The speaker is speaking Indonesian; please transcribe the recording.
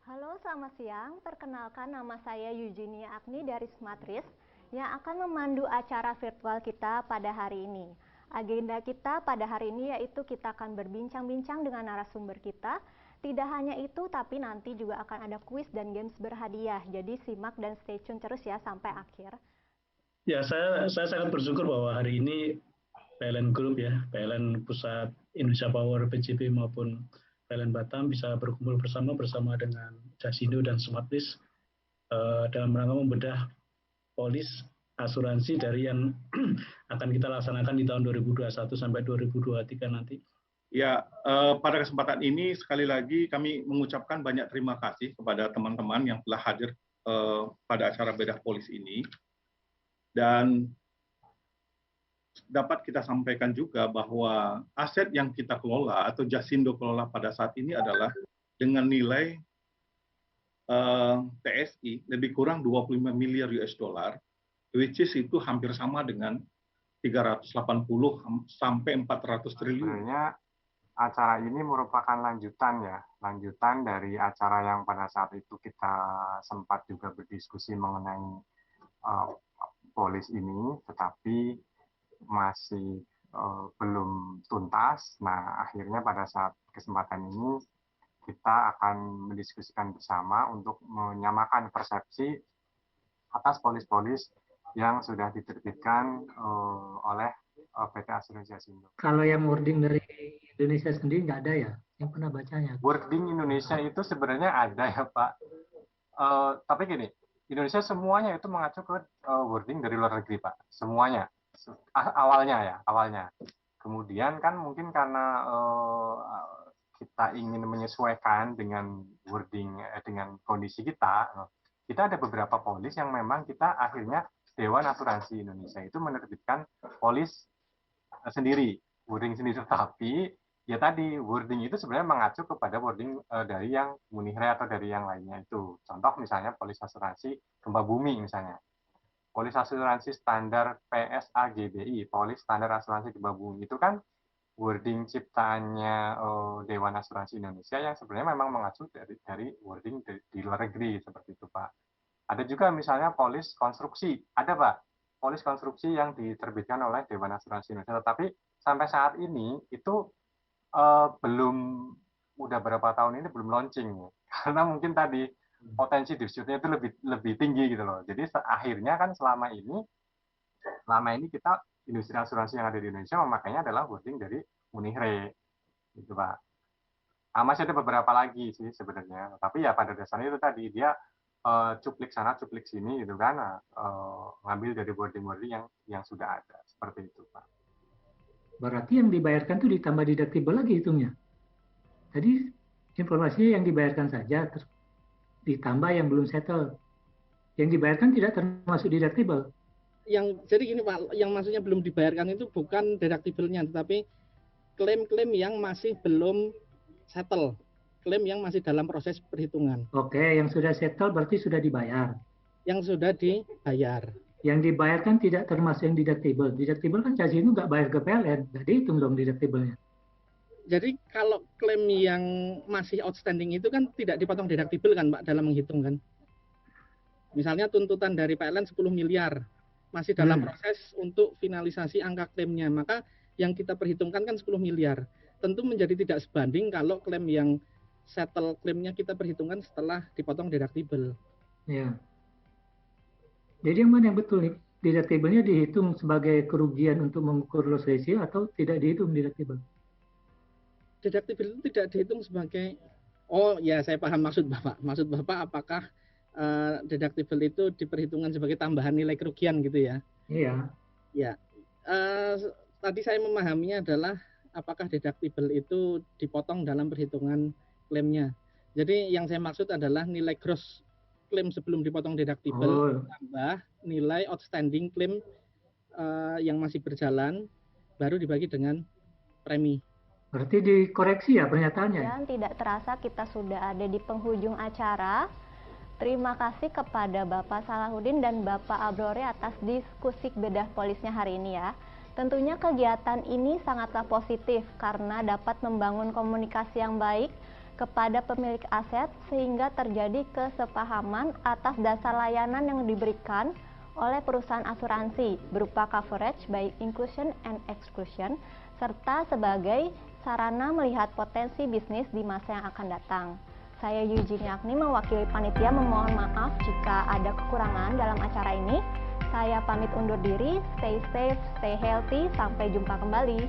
Halo, selamat siang. Perkenalkan, nama saya Eugenia Agni dari Smartris yang akan memandu acara virtual kita pada hari ini. Agenda kita pada hari ini yaitu kita akan berbincang-bincang dengan narasumber kita. Tidak hanya itu, tapi nanti juga akan ada kuis dan games berhadiah. Jadi simak dan stay tune terus ya sampai akhir. Ya, saya sangat bersyukur bahwa hari ini PLN Group ya, PLN Pusat Indonesia Power, PJB maupun PLN Batam bisa berkumpul bersama dengan Jasindo dan Smartris dalam rangka membedah polis asuransi dari yang akan kita laksanakan di tahun 2021 sampai 2023 nanti. Ya, pada kesempatan ini sekali lagi kami mengucapkan banyak terima kasih kepada teman-teman yang telah hadir pada acara bedah polis ini. Dan dapat kita sampaikan juga bahwa aset yang kita kelola atau Jasindo kelola pada saat ini adalah dengan nilai TSI lebih kurang 25 miliar US dollar, which is itu hampir sama dengan 380 sampai 400 triliun. Sebenarnya acara ini merupakan lanjutan dari acara yang pada saat itu kita sempat juga berdiskusi mengenai polis ini, tetapi masih belum tuntas. Nah, akhirnya pada saat kesempatan ini kita akan mendiskusikan bersama untuk menyamakan persepsi atas polis-polis yang sudah diterbitkan oleh PT Asuransi Jasindo. Kalau yang wording dari Indonesia sendiri nggak ada ya, yang pernah bacanya? Wording Indonesia itu sebenarnya ada ya Pak, tapi gini, Indonesia semuanya itu mengacu ke wording dari luar negeri Pak, semuanya. Awalnya. Kemudian kan mungkin karena kita ingin menyesuaikan dengan wording dengan kondisi kita ada beberapa polis yang memang kita akhirnya Dewan Asuransi Indonesia itu menerbitkan polis sendiri, wording sendiri, tapi ya tadi wording itu sebenarnya mengacu kepada wording dari yang Munihre atau dari yang lainnya itu. Contoh misalnya polis asuransi gempa bumi misalnya. Polis asuransi standar PSAGBI, polis standar asuransi gempa bumi itu kan wording ciptaannya Dewan Asuransi Indonesia yang sebenarnya memang mengacu dari wording di luar negeri seperti itu Pak. Ada juga misalnya polis konstruksi, ada Pak, polis konstruksi yang diterbitkan oleh Dewan Asuransi Indonesia, tetapi sampai saat ini itu udah berapa tahun ini belum launching, karena mungkin tadi potensi dispute-nya itu lebih tinggi gitu loh. Jadi akhirnya kan selama ini kita industri asuransi yang ada di Indonesia memakainya adalah wording dari Munihre, gitu Pak. Masih ada beberapa lagi sih sebenarnya, tapi ya pada dasarnya itu tadi dia cuplik sana cuplik sini gitu kan, ngambil dari wording yang sudah ada seperti itu Pak. Berarti yang dibayarkan itu ditambah deductible lagi hitungnya. Tadi informasinya yang dibayarkan saja, ditambah yang belum settle. Yang dibayarkan tidak termasuk deductible. Jadi gini Pak, yang maksudnya belum dibayarkan itu bukan deductible-nya, tetapi klaim-klaim yang masih belum settle, klaim yang masih dalam proses perhitungan. Oke, yang sudah settle berarti sudah dibayar. Yang sudah dibayar. Yang dibayarkan tidak termasuk yang deductible. Deductible kan Jasindo nggak bayar ke PLN, nggak dihitung dong deductible-nya. Jadi kalau klaim yang masih outstanding itu kan tidak dipotong deductible kan Pak dalam menghitung kan. Misalnya tuntutan dari PLN 10 miliar, masih dalam proses untuk finalisasi angka klaimnya, maka yang kita perhitungkan kan 10 miliar. Tentu menjadi tidak sebanding kalau klaim yang settle klaimnya kita perhitungkan setelah dipotong deductible. Ya. Jadi yang mana yang betul nih? Deductible-nya dihitung sebagai kerugian untuk mengukur loss ratio atau tidak dihitung deductible? Deductible itu tidak dihitung sebagai, oh ya saya paham maksud Bapak. Maksud Bapak apakah deductible itu diperhitungkan sebagai tambahan nilai kerugian gitu ya? Iya. Ya. Tadi saya memahaminya adalah apakah deductible itu dipotong dalam perhitungan klaimnya. Jadi yang saya maksud adalah nilai gross klaim sebelum dipotong deductible tambah nilai outstanding klaim yang masih berjalan baru dibagi dengan premi. Berarti dikoreksi ya pernyataannya? Dan tidak terasa kita sudah ada di penghujung acara. Terima kasih kepada Bapak Salahuddin dan Bapak Abrore atas diskusi bedah polisnya hari ini ya. Tentunya kegiatan ini sangatlah positif karena dapat membangun komunikasi yang baik kepada pemilik aset sehingga terjadi kesepahaman atas dasar layanan yang diberikan oleh perusahaan asuransi berupa coverage by inclusion and exclusion serta sebagai sarana melihat potensi bisnis di masa yang akan datang. Saya Eugenia Agni mewakili panitia memohon maaf jika ada kekurangan dalam acara ini. Saya pamit undur diri, stay safe, stay healthy, sampai jumpa kembali.